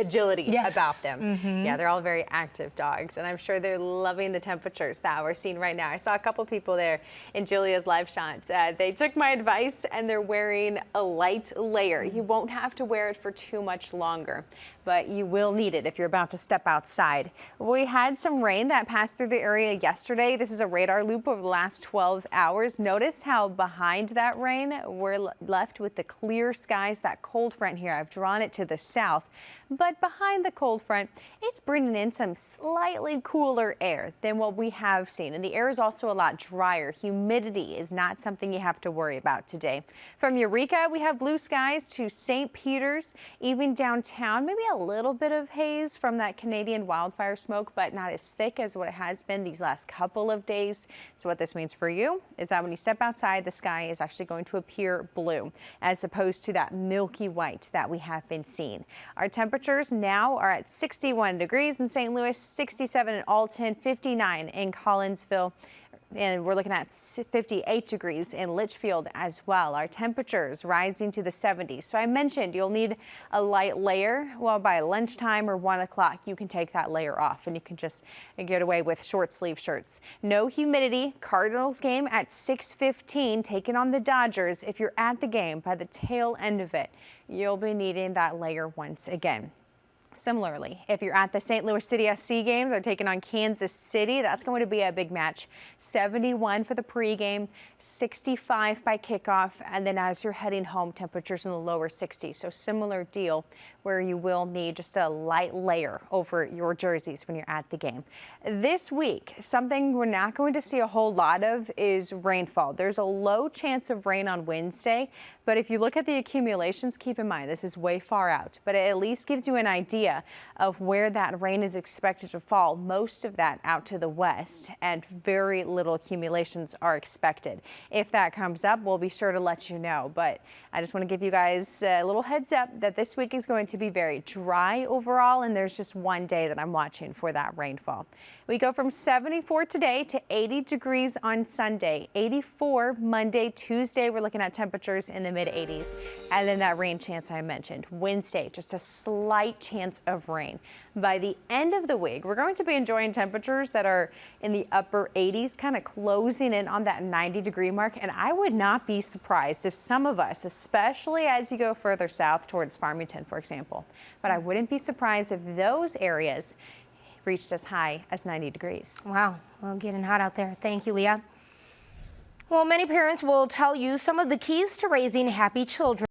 agility about them. Yeah, they're all very active dogs, and I'm sure they're loving the temperatures that we're seeing right now. I saw a couple people there in Julia's live shots. They took my advice and they're wearing a light layer. You won't have to wear it for too much longer, but you will need it if you're about to step outside. We had some rain that passed through the area yesterday. This is a radar loop over the last 12 hours. Notice how behind that rain we're left with the clear skies. That cold front here, I've drawn it to the south, but behind the cold front, it's bringing in some slightly cooler air than what we have seen. And the air is also a lot drier. Humidity is not something you have to worry about today. From Eureka, we have blue skies to St. Peter's, even downtown, maybe a little bit of haze from that Canadian wildfire smoke, but not as thick as what it has been these last couple of days. So what this means for you is that when you step outside, the sky is actually going to appear blue as opposed to that milky white that we have been seeing. Our temperatures now are at 61 degrees in St. Louis, 67 in Alton, 59 in Collinsville. And we're looking at 58 degrees in Litchfield as well. Our temperatures rising to the 70s. So I mentioned you'll need a light layer. Well, by lunchtime or 1 o'clock, you can take that layer off and you can just get away with short sleeve shirts. No humidity. Cardinals game at 6:15, taking on the Dodgers. If you're at the game by the tail end of it, you'll be needing that layer once again. Similarly, if you're at the St. Louis City SC game, they're taking on Kansas City. That's going to be a big match. 71 for the pregame, 65 by kickoff, and then as you're heading home, temperatures in the lower 60s. So similar deal where you will need just a light layer over your jerseys when you're at the game. This week, something we're not going to see a whole lot of is rainfall. There's a low chance of rain on Wednesday, but if you look at the accumulations, keep in mind this is way far out, but it at least gives you an idea of where that rain is expected to fall. Most of that out to the west, and very little accumulations are expected. If that comes up, we'll be sure to let you know, but I just want to give you guys a little heads up that this week is going to be very dry overall, and there's just one day that I'm watching for that rainfall. We go from 74 today to 80 degrees on Sunday, 84 Monday, Tuesday. We're looking at temperatures in the mid 80s, and then that rain chance I mentioned. Wednesday, just a slight chance of rain. By the end of the week, we're going to be enjoying temperatures that are in the upper 80s, kind of closing in on that 90-degree mark. And I would not be surprised if some of us, especially as you go further south towards Farmington, for example, but I wouldn't be surprised if those areas reached as high as 90 degrees. Wow, well, getting hot out there. Thank you, Leah. Well, many parents will tell you some of the keys to raising happy children.